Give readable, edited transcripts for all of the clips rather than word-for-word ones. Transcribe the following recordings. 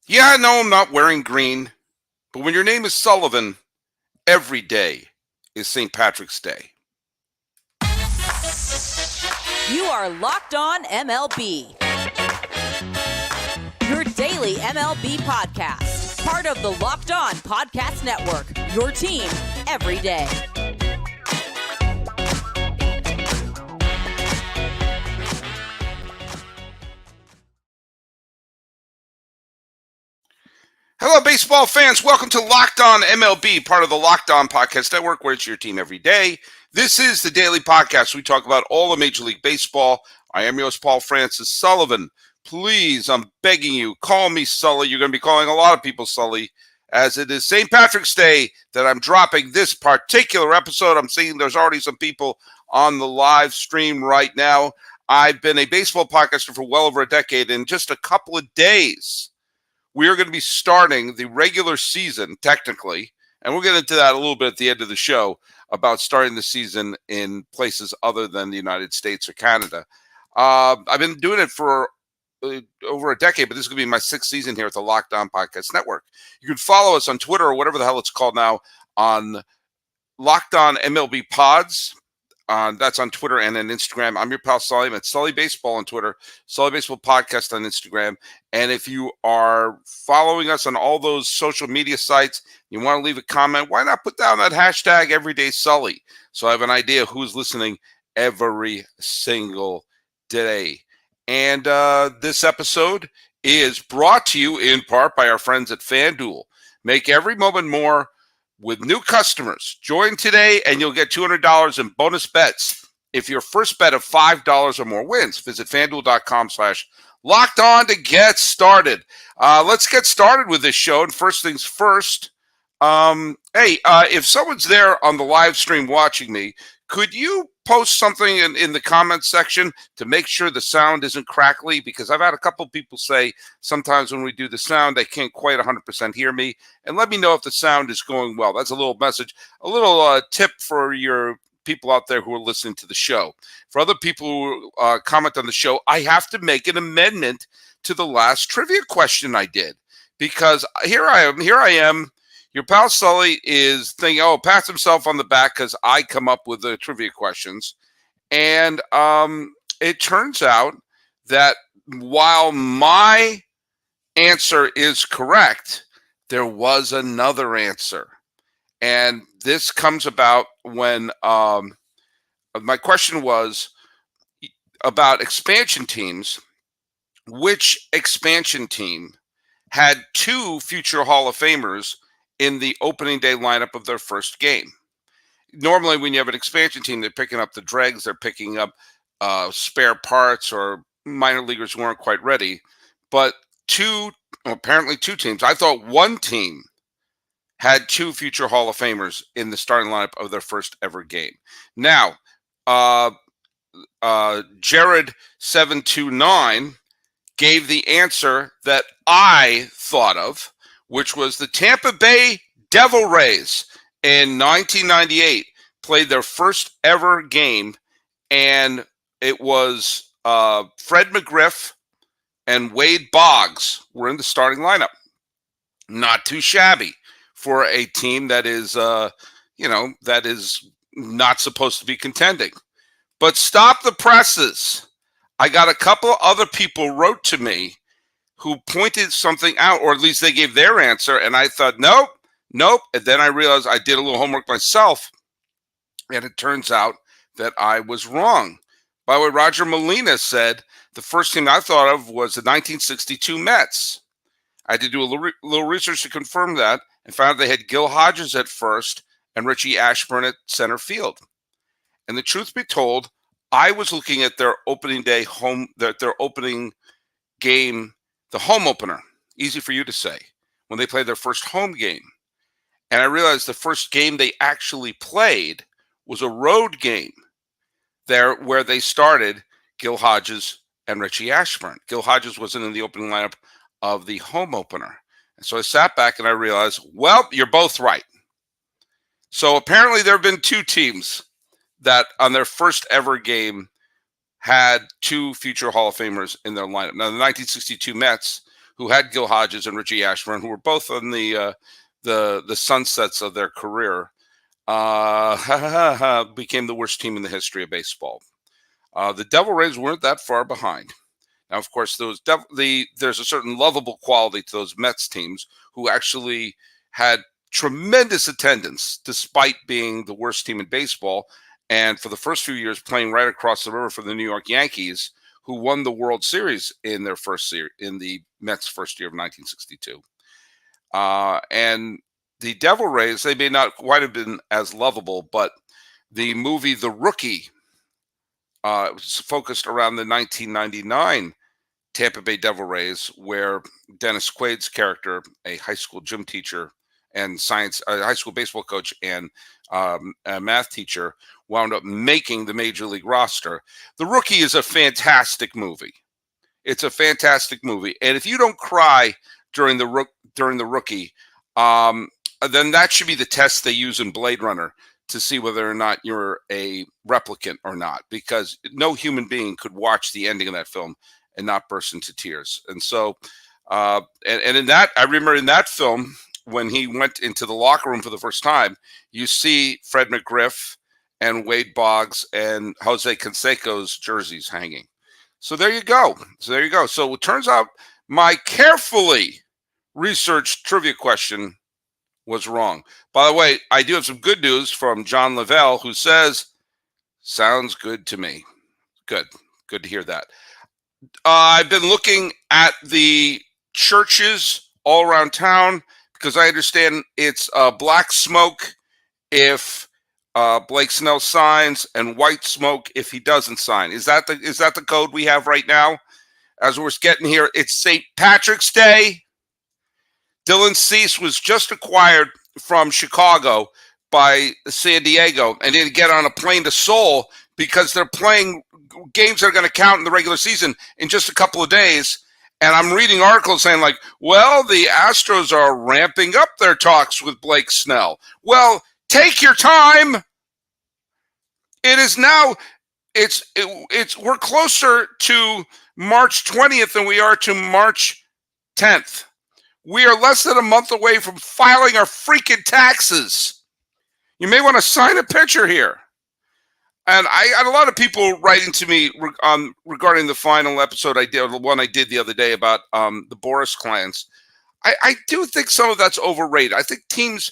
Yeah, I know I'm not wearing green, but when your name is Sullivan, every day is St. Patrick's Day. You are Locked On MLB, your daily MLB podcast. Part of the Locked On Podcast Network, your team every day. Hello, baseball fans. Welcome to Locked On MLB, part of the Locked On Podcast Network, where it's your team every day. This is the daily podcast. We talk about all of Major League Baseball. I am your host, Paul Francis Sullivan. Please, I'm begging you, call me Sully. You're going to be calling a lot of people Sully, as it is St. Patrick's Day that I'm dropping this particular episode. I'm seeing there's already some people on the live stream right now. I've been a baseball podcaster for well over a decade. In just a couple of days, we are going to be starting the regular season, technically, and we'll get into that a little bit at the end of the show about starting the season in places other than the United States or Canada. I've been doing it for over a decade, but this is going to be my sixth season here at the Locked On Podcast Network. You can follow us on Twitter or whatever the hell it's called now on Locked On MLB Pods. That's on Twitter and on Instagram. I'm your pal Sully. I'm at Sully Baseball on Twitter, Sully Baseball Podcast on Instagram. And if you are following us on all those social media sites, you want to leave a comment, why not put down that hashtag Everyday Sully? So I have an idea who's listening every single day. And this episode is brought to you in part by our friends at FanDuel. Make every moment more with new customers. Join today and you'll get $200 in bonus bets if your first bet of $5 or more wins. Visit FanDuel.com/locked on to get started. Let's get started with this show. And first things first, if someone's there on the live stream watching me, could you post something in the comments section to make sure the sound isn't crackly? Because I've had a couple people say sometimes when we do the sound, they can't quite 100% hear me. And let me know if the sound is going well. That's a little message, a little tip for your people out there who are listening to the show. For other people who comment on the show, I have to make an amendment to the last trivia question I did. Because here I am. Your pal Sully is thinking, pats himself on the back because I come up with the trivia questions. And it turns out that while my answer is correct, there was another answer. And this comes about when my question was about expansion teams. Which expansion team had two future Hall of Famers in the opening day lineup of their first game? Normally, when you have an expansion team, they're picking up the dregs, they're picking up spare parts, or minor leaguers who weren't quite ready. But apparently two teams. I thought one team had two future Hall of Famers in the starting lineup of their first ever game. Now, Jared729 gave the answer that I thought of, which was the Tampa Bay Devil Rays in 1998 played their first ever game, and it was Fred McGriff and Wade Boggs were in the starting lineup. Not too shabby for a team that is, that is not supposed to be contending. But stop the presses. I got a couple of other people wrote to me who pointed something out, or at least they gave their answer, and I thought, nope. And then I realized I did a little homework myself, and it turns out that I was wrong. By the way, Roger Molina said the first team I thought of was the 1962 Mets. I had to do a little research to confirm that, and found they had Gil Hodges at first and Richie Ashburn at center field. And the truth be told, I was looking at their opening day their opening game, the home opener, easy for you to say, when they played their first home game. And I realized the first game they actually played was a road game there where they started Gil Hodges and Richie Ashburn. Gil Hodges wasn't in the opening lineup of the home opener. And so I sat back and I realized, well, you're both right. So apparently there have been two teams that on their first ever game had two future Hall of Famers in their lineup. Now, the 1962 Mets, who had Gil Hodges and Richie Ashburn, who were both on the sunsets of their career, became the worst team in the history of baseball. The Devil Rays weren't that far behind. Now, of course, there's a certain lovable quality to those Mets teams who actually had tremendous attendance despite being the worst team in baseball. And for the first few years, playing right across the river from the New York Yankees, who won the World Series in their first series in the Mets' first year of 1962. And the Devil Rays, they may not quite have been as lovable, but the movie The Rookie was focused around the 1999 Tampa Bay Devil Rays, where Dennis Quaid's character, a high school gym teacher and a high school baseball coach and a math teacher, wound up making the major league roster. The Rookie is a fantastic movie. It's a fantastic movie, and if you don't cry during the Rookie, then that should be the test they use in Blade Runner to see whether or not you're a replicant or not, because no human being could watch the ending of that film and not burst into tears. And so, and in that, I remember in that film, when he went into the locker room for the first time, you see Fred McGriff and Wade Boggs and Jose Canseco's jerseys hanging. So there you go. So it turns out my carefully researched trivia question was wrong. By the way, I do have some good news from John Lavelle, who says, sounds good to me. Good to hear that. I've been looking at the churches all around town because I understand it's black smoke if Blake Snell signs and white smoke if he doesn't sign. Is that the code we have right now? As we're getting here, it's St. Patrick's Day. Dylan Cease was just acquired from Chicago by San Diego and didn't get on a plane to Seoul because they're playing games that are going to count in the regular season in just a couple of days. And I'm reading articles saying like, well, the Astros are ramping up their talks with Blake Snell. Well, take your time. It is now, we're closer to March 20th than we are to March 10th. We are less than a month away from filing our freaking taxes. You may want to sign a picture here. And I had a lot of people writing to me regarding the final episode I did, the one I did the other day about the Boris clients. I do think some of that's overrated. I think teams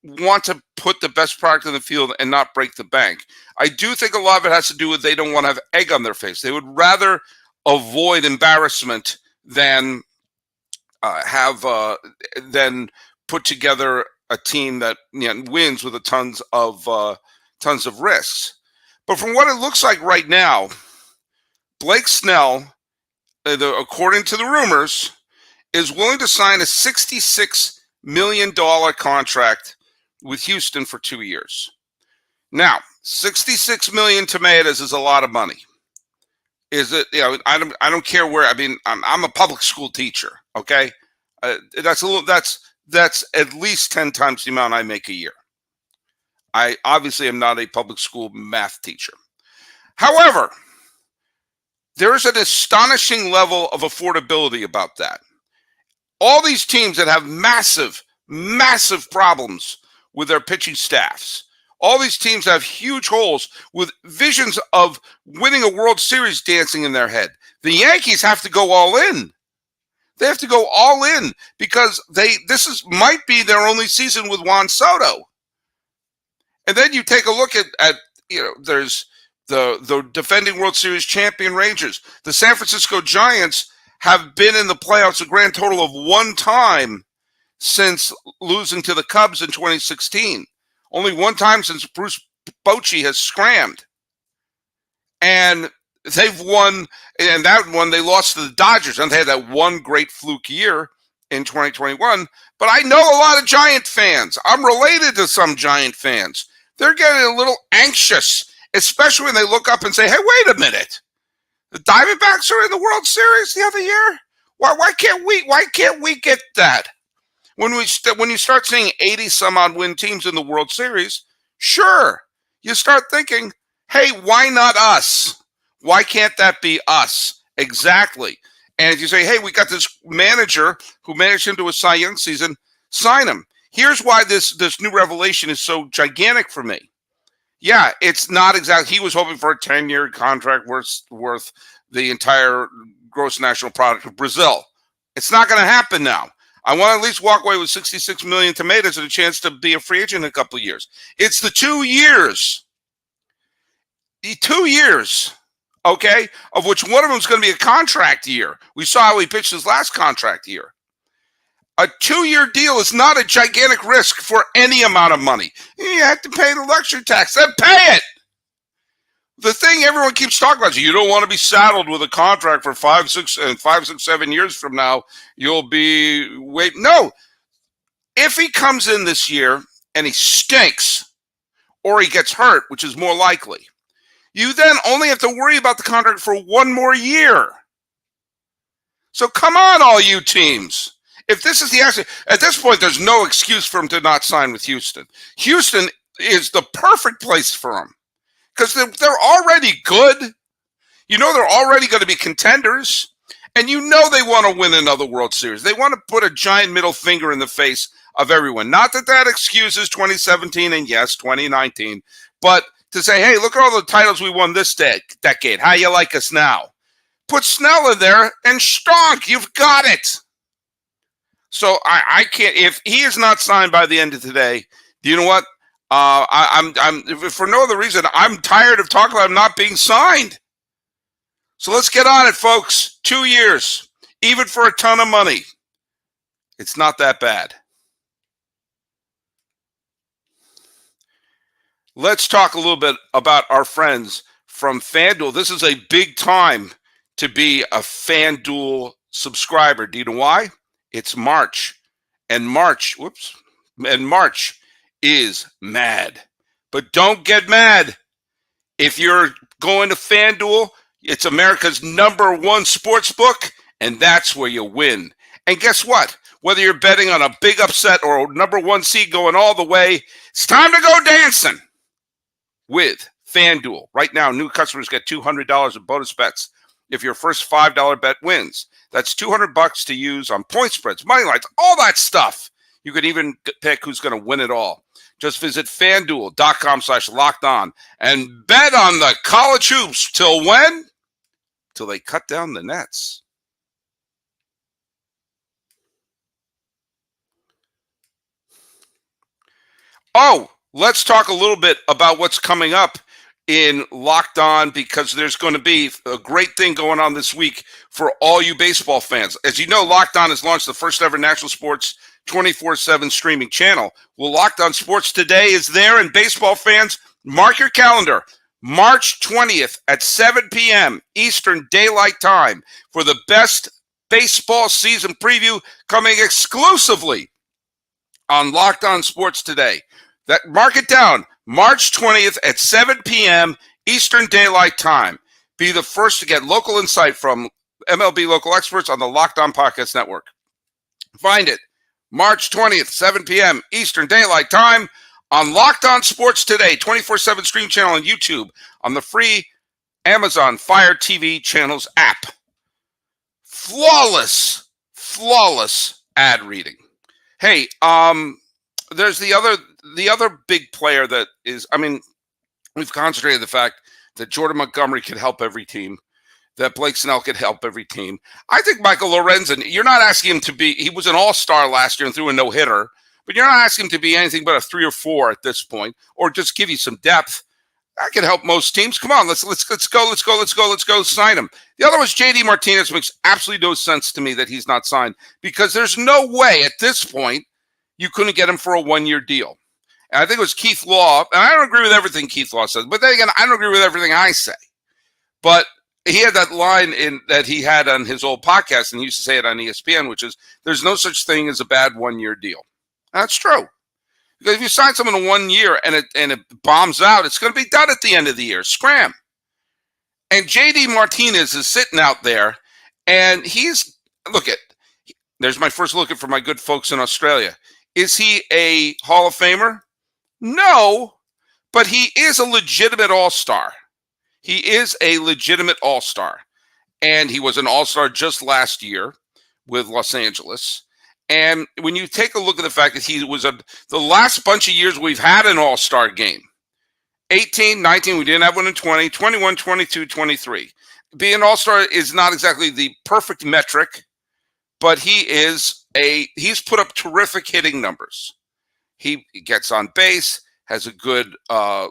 want to put the best product in the field and not break the bank. I do think a lot of it has to do with they don't want to have egg on their face. They would rather avoid embarrassment than then put together a team that wins with tons of risks. But from what it looks like right now, Blake Snell, according to the rumors, is willing to sign a $66 million contract with Houston for 2 years. Now, $66 million tomatoes is a lot of money. Is it? I don't care where. I mean, I'm a public school teacher. Okay, that's at least 10 times the amount I make a year. I obviously am not a public school math teacher. However, there is an astonishing level of affordability about that. All these teams that have massive problems with their pitching staffs, all these teams have huge holes with visions of winning a World Series dancing in their head. The Yankees have to go all in. They have to go all in because might be their only season with Juan Soto. And then you take a look at there's the defending World Series champion Rangers. The San Francisco Giants have been in the playoffs a grand total of one time since losing to the Cubs in 2016. Only one time since Bruce Bochy has scrammed. And they've won, and that one they lost to the Dodgers, and they had that one great fluke year in 2021. But I know a lot of Giant fans. I'm related to some Giant fans. They're getting a little anxious, especially when they look up and say, hey, wait a minute. The Diamondbacks are in the World Series the other year? Why can't we get that? When you start seeing 80 some odd win teams in the World Series, sure, you start thinking, hey, why not us? Why can't that be us? Exactly. And if you say, hey, we got this manager who managed him to a Cy Young season, sign him. Here's why this new revelation is so gigantic for me. Yeah, it's not exactly. He was hoping for a 10-year contract worth the entire gross national product of Brazil. It's not going to happen now. I want to at least walk away with 66 million tomatoes and a chance to be a free agent in a couple of years. It's the 2 years. The 2 years, okay, of which one of them is going to be a contract year. We saw how he pitched his last contract year. A 2-year deal is not a gigantic risk for any amount of money. You have to pay the luxury tax. Then pay it. The thing everyone keeps talking about is you don't want to be saddled with a contract for 5, 6, 7 years from now. You'll be waiting. No. If he comes in this year and he stinks or he gets hurt, which is more likely, you then only have to worry about the contract for 1 more year. So come on, all you teams. If this is the answer, at this point, there's no excuse for him to not sign with Houston. Houston is the perfect place for him because they're already good. You know they're already going to be contenders, and you know they want to win another World Series. They want to put a giant middle finger in the face of everyone. Not that excuses 2017 and, yes, 2019, but to say, hey, look at all the titles we won this decade. How you like us now? Put Snell in there and stonk. You've got it. So I can't. If he is not signed by the end of today, do you know what? I'm for no other reason. I'm tired of talking about him not being signed. So let's get on it, folks. 2 years, even for a ton of money, it's not that bad. Let's talk a little bit about our friends from FanDuel. This is a big time to be a FanDuel subscriber. Do you know why? It's March, and March is mad. But don't get mad. If you're going to FanDuel, it's America's #1 sports book, and that's where you win. And guess what? Whether you're betting on a big upset or a #1 seed going all the way, it's time to go dancing with FanDuel. Right now, new customers get $200 in bonus bets if your first $5 bet wins. That's $200 to use on point spreads, money lines, all that stuff. You could even pick who's going to win it all. Just visit FanDuel.com/lockedon and bet on the college hoops till when? Till they cut down the nets. Oh, let's talk a little bit about what's coming up in Locked On, because there's going to be a great thing going on this week for all you baseball fans. As you know, Locked On has launched the first ever national sports 24/7 streaming channel. Well, Locked On Sports Today is there, and baseball fans, mark your calendar. March 20th at 7 p.m. Eastern Daylight Time for the best baseball season preview coming exclusively on Locked On Sports Today. Mark it down. March 20th at 7 p.m. Eastern Daylight Time. Be the first to get local insight from MLB local experts on the Locked On Podcast Network. Find it March 20th, 7 p.m. Eastern Daylight Time on Locked On Sports Today, 24/7 stream channel on YouTube, on the free Amazon Fire TV channels app. Flawless ad reading. Hey, there's the other big player that is, we've concentrated on the fact that Jordan Montgomery could help every team, that Blake Snell could help every team. I think Michael Lorenzen, you're not asking him to be, he was an all-star last year and threw a no-hitter, but you're not asking him to be anything but a 3 or 4 at this point, or just give you some depth. That could help most teams. Come on, let's go, sign him. The other was JD Martinez. Makes absolutely no sense to me that he's not signed, because there's no way at this point you couldn't get him for a 1-year deal. And I think it was Keith Law, and I don't agree with everything Keith Law says, but then again, I don't agree with everything I say. But he had that line that he had on his old podcast, and he used to say it on ESPN, which is, there's no such thing as a bad 1-year deal. And that's true. Because if you sign someone in 1 year and it bombs out, it's going to be done at the end of the year. Scram. And JD Martinez is sitting out there, and there's my first look at for my good folks in Australia. Is he a Hall of Famer? No, but he is a legitimate all-star. He is a legitimate all-star. and he was an all-star just last year with Los Angeles. And when you take a look at the fact that he was the last bunch of years we've had an all-star game, 18, 19, we didn't have one in 20, 21, 22, 23. Being an all-star is not exactly the perfect metric, but he's put up terrific hitting numbers. He gets on base, has a good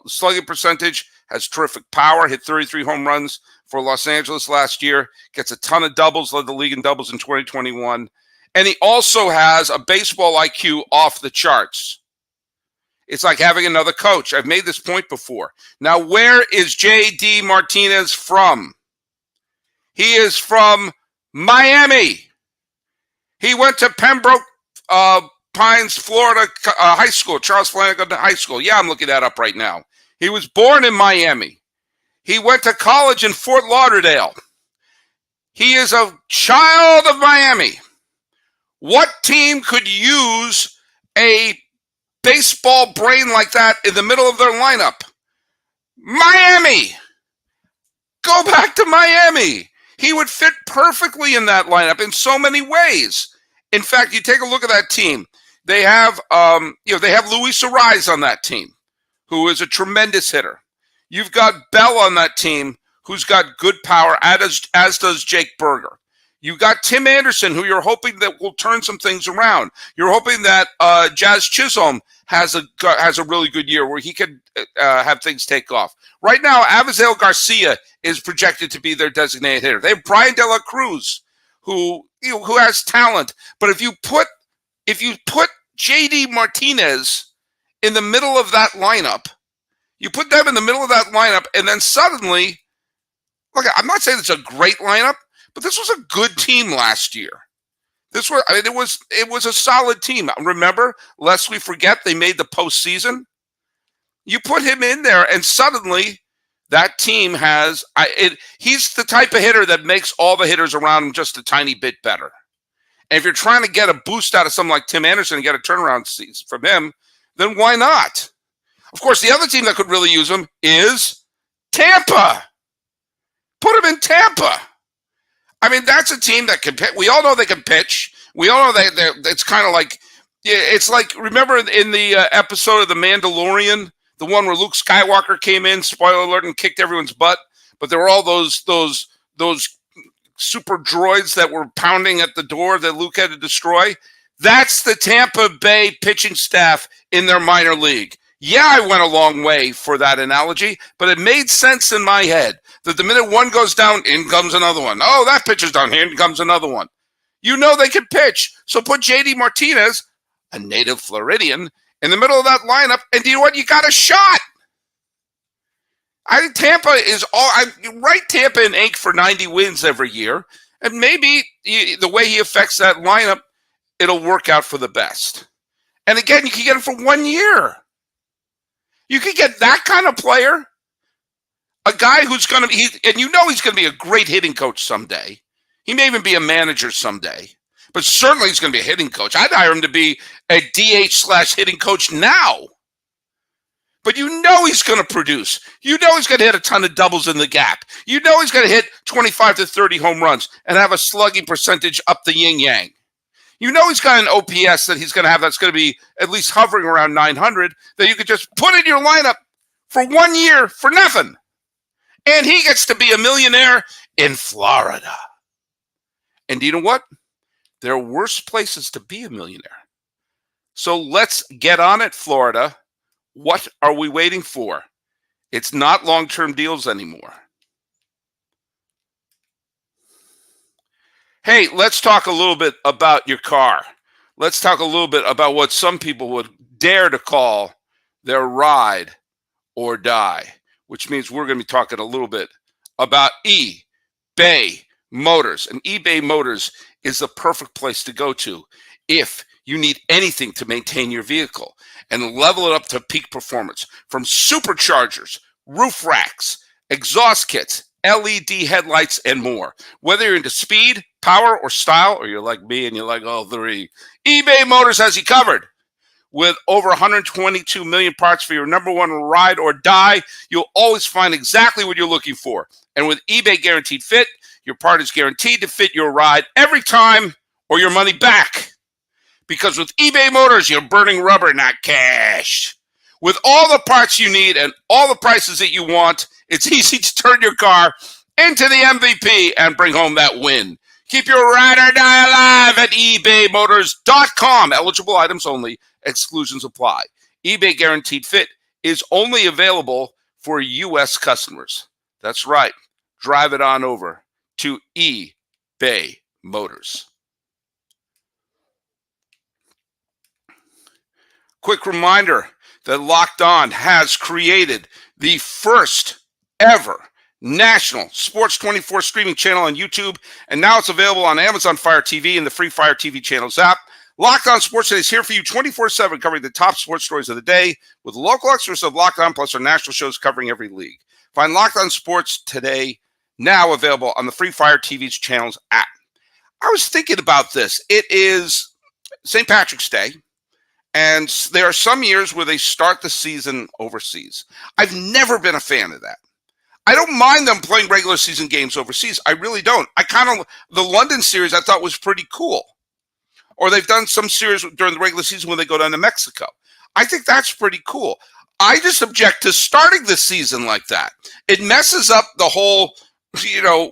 slugging percentage, has terrific power, hit 33 home runs for Los Angeles last year, gets a ton of doubles, led the league in doubles in 2021. And he also has a baseball IQ off the charts. It's like having another coach. I've made this point before. Now, where is J.D. Martinez from? He is from Miami. He went to Pembroke Pines, Florida High School, Charles Flanagan High School. Yeah, I'm looking that up right now. He was born in Miami. He went to college in Fort Lauderdale. He is a child of Miami. What team could use a baseball brain like that in the middle of their lineup? Miami. Go back to Miami. He would fit perfectly in that lineup in so many ways. In fact, you take a look at that team. They have, they have Luis Ariz on that team, who is a tremendous hitter. You've got Bell on that team, who's got good power, as does Jake Berger. You got Tim Anderson, who you're hoping that will turn some things around. You're hoping that Jazz Chisholm has a really good year where he could have things take off. Right now, Avisail Garcia is projected to be their designated hitter. They have Brian De La Cruz, who has talent. But if you put J.D. Martinez in the middle of that lineup, and then suddenly, look, I'm not saying it's a great lineup, but this was a good team last year. It was a solid team. Remember, lest we forget, they made the postseason. You put him in there, and suddenly that team he's the type of hitter that makes all the hitters around him just a tiny bit better. And if you're trying to get a boost out of someone like Tim Anderson and get a turnaround from him, then why not? Of course, the other team that could really use him is Tampa. Put him in Tampa. I mean, that's a team that can pitch. We all know they can pitch. We all know it's kind of like, it's like, remember in the episode of The Mandalorian, the one where Luke Skywalker came in, spoiler alert, and kicked everyone's butt, but there were all those super droids that were pounding at the door that Luke had to destroy. That's the Tampa Bay pitching staff in their minor league. Yeah, I went a long way for that analogy, but it made sense in my head that the minute one goes down, in comes another one. Oh, that pitcher's down, here comes another one. You know they can pitch, so put J.D. Martinez, a native Floridian, in the middle of that lineup, and you know what? You got a shot. I think Tampa is write Tampa in ink for 90 wins every year, and maybe the way he affects that lineup, it'll work out for the best. And again, you can get him for 1 year. You can get that kind of player, a guy who's going to be, and you know he's going to be a great hitting coach someday. He may even be a manager someday, but certainly he's going to be a hitting coach. I'd hire him to be a DH/hitting coach now. But you know he's going to produce. You know he's going to hit a ton of doubles in the gap. You know he's going to hit 25 to 30 home runs and have a slugging percentage up the yin-yang. You know he's got an OPS that he's going to have that's going to be at least hovering around 900 that you could just put in your lineup for 1 year for nothing. And he gets to be a millionaire in Florida. And you know what? There are worse places to be a millionaire. So let's get on it, Florida. What are we waiting for? It's not long-term deals anymore. Hey, let's talk a little bit about your car. Let's talk a little bit about what some people would dare to call their ride or die, which means we're going to be talking a little bit about eBay Motors. And eBay Motors is the perfect place to go to if you need anything to maintain your vehicle and level it up to peak performance. From superchargers, roof racks, exhaust kits, LED headlights, and more. Whether you're into speed, power, or style, or you're like me and you like all three, eBay Motors has you covered. With over 122 million parts for your number one ride or die, you'll always find exactly what you're looking for. And with eBay Guaranteed Fit, your part is guaranteed to fit your ride every time or your money back. Because with eBay Motors, you're burning rubber, not cash. With all the parts you need and all the prices that you want, it's easy to turn your car into the MVP and bring home that win. Keep your ride or die alive at ebaymotors.com. Eligible items only. Exclusions apply. eBay Guaranteed Fit is only available for U.S. customers. That's right. Drive it on over to eBay Motors. Quick reminder that Locked On has created the first ever national Sports 24 streaming channel on YouTube, and now it's available on Amazon Fire TV and the free Fire TV channels app. Locked On Sports Today is here for you 24/7, covering the top sports stories of the day with local extras of Locked On, plus our national shows covering every league. Find Locked On Sports Today now available on the free Fire TV's channels app. I was thinking about this. It is St. Patrick's Day, and there are some years where they start the season overseas. I've never been a fan of that. I don't mind them playing regular season games overseas. I really don't. The London series I thought was pretty cool. Or they've done some series during the regular season when they go down to Mexico. I think that's pretty cool. I just object to starting the season like that. It messes up the whole,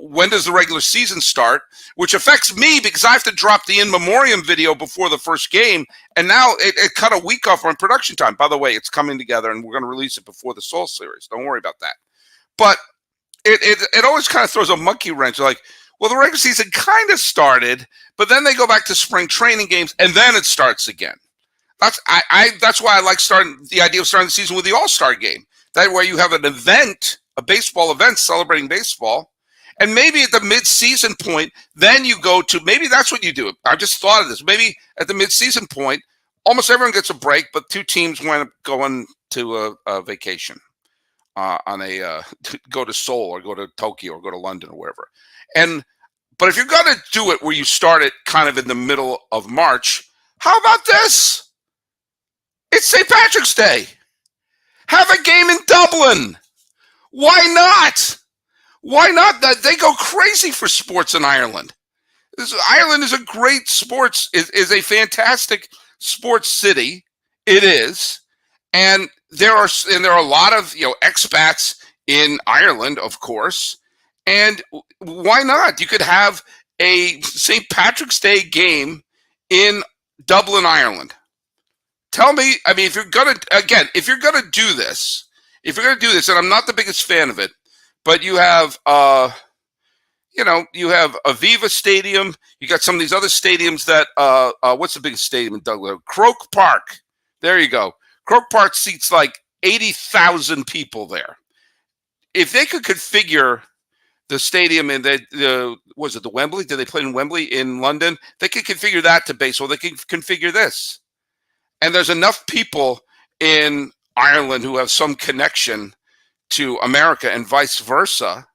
when does the regular season start, which affects me because I have to drop the in memoriam video before the first game, and now it cut a week off on production time. By the way, it's coming together, and we're going to release it before the Soul series. Don't worry about that. But it always kind of throws a monkey wrench. Like, well, the regular season kind of started, but then they go back to spring training games, and then it starts again. That's why I like the idea of starting the season with the All-Star game. That way you have an event, a baseball event celebrating baseball, and maybe at the mid-season point, then you go to, maybe that's what you do. I just thought of this. Maybe at the mid-season point, almost everyone gets a break, but two teams wind up going to a vacation. Go to Seoul or go to Tokyo or go to London or wherever. But if you're going to do it where you start it kind of in the middle of March, how about this? It's St. Patrick's Day. Have a game in Dublin. Why not? Why not? They go crazy for sports in Ireland. Ireland is a great is a fantastic sports city. It is. And there are a lot of expats in Ireland, of course, and why not? You could have a St. Patrick's Day game in Dublin, Ireland. Tell me, if you're gonna do this, and I'm not the biggest fan of it, but you have you have Aviva Stadium, you got some of these other stadiums that what's the biggest stadium in Dublin? Croke Park. There you go. Croke Park seats like 80,000 people there. If they could configure the stadium in the Wembley? Did they play in Wembley in London? They could configure that to baseball. They can configure this. And there's enough people in Ireland who have some connection to America and vice versa.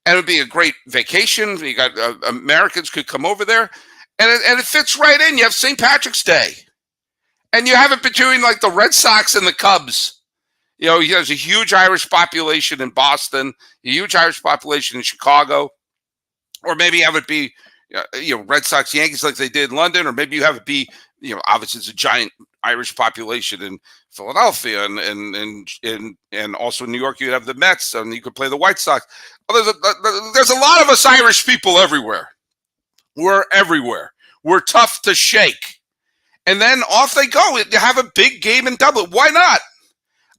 And it would be a great vacation. You got Americans could come over there. And it fits right in. You have St. Patrick's Day. And you have it between like the Red Sox and the Cubs. There's a huge Irish population in Boston, a huge Irish population in Chicago. Or maybe have it be, Red Sox, Yankees like they did in London. Or maybe you have it be, obviously it's a giant Irish population in Philadelphia and also in New York. You have the Mets and you could play the White Sox. Well, there's a lot of us Irish people everywhere. We're everywhere. We're tough to shake. And then off they go. You have a big game in Dublin. Why not?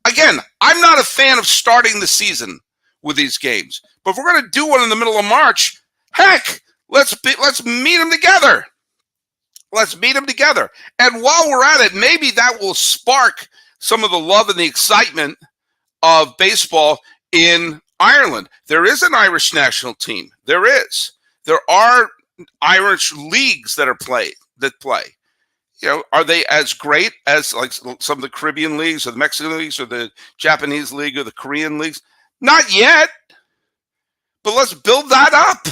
Again, I'm not a fan of starting the season with these games. But if we're going to do one in the middle of March, heck, let's meet them together. Let's meet them together. And while we're at it, maybe that will spark some of the love and the excitement of baseball in Ireland. There is an Irish national team. There is. There are Irish leagues that play. Are they as great as like some of the Caribbean leagues or the Mexican leagues or the Japanese league or the Korean leagues? Not yet. But let's build that up.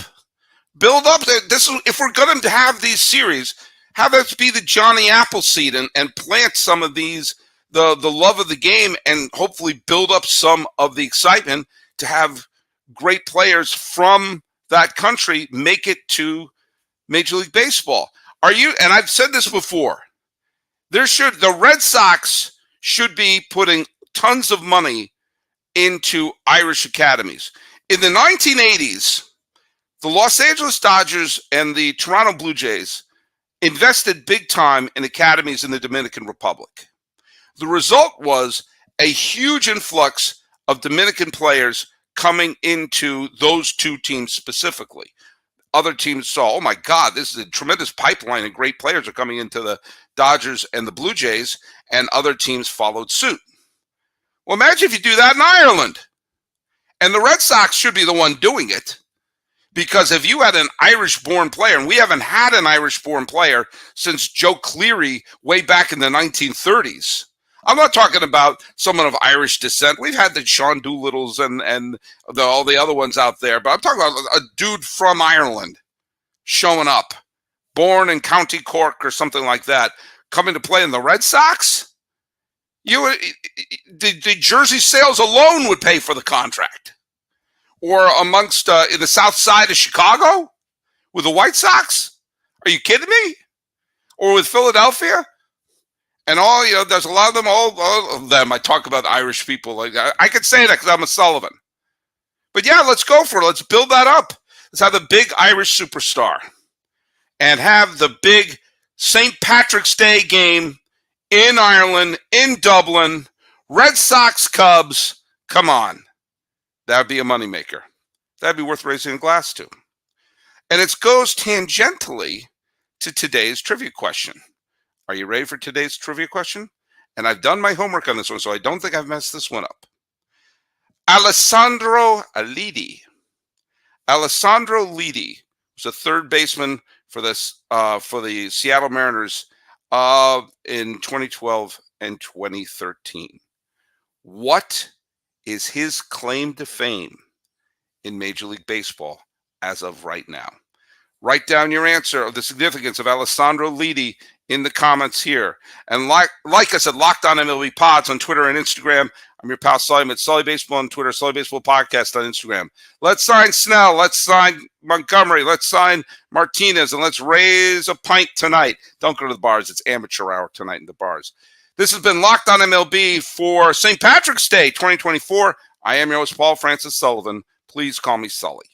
Build up. If we're going to have these series, have us be the Johnny Appleseed and plant some of these, the love of the game, and hopefully build up some of the excitement to have great players from that country make it to Major League Baseball. And I've said this before, the Red Sox should be putting tons of money into Irish academies. In the 1980s, the Los Angeles Dodgers and the Toronto Blue Jays invested big time in academies in the Dominican Republic. The result was a huge influx of Dominican players coming into those two teams specifically. Other teams saw, oh my God, this is a tremendous pipeline and great players are coming into the Dodgers and the Blue Jays, and other teams followed suit. Well, imagine if you do that in Ireland. And the Red Sox should be the one doing it. Because if you had an Irish-born player, and we haven't had an Irish-born player since Joe Cleary way back in the 1930s. I'm not talking about someone of Irish descent. We've had the Sean Doolittles and all the other ones out there. But I'm talking about a dude from Ireland showing up, born in County Cork or something like that, coming to play in the Red Sox. The jersey sales alone would pay for the contract. Or amongst in the south side of Chicago with the White Sox? Are you kidding me? Or with Philadelphia? And there's a lot of them, all of them. I talk about Irish people. Like I could say that because I'm a Sullivan. But yeah, let's go for it. Let's build that up. Let's have a big Irish superstar. And have the big St. Patrick's Day game in Ireland, in Dublin. Red Sox, Cubs. Come on. That would be a moneymaker. That'd be worth raising a glass to. And it goes tangentially to today's trivia question. Are you ready for today's trivia question? And I've done my homework on this one, so I don't think I've messed this one up. Alessandro Alidi. Alessandro Alidi was a third baseman for the Seattle Mariners in 2012 and 2013. What is his claim to fame in Major League Baseball as of right now? Write down your answer of the significance of Alessandro Alidi in the comments here. And like I said, Locked On MLB Pods on Twitter and Instagram. I'm your pal Sully at Sully Baseball on Twitter, Sully Baseball Podcast on Instagram. Let's sign Snell. Let's sign Montgomery. Let's sign Martinez. And let's raise a pint tonight. Don't go to the bars. It's amateur hour tonight in the bars. This has been Locked On MLB for St. Patrick's Day 2024. I am your host, Paul Francis Sullivan. Please call me Sully.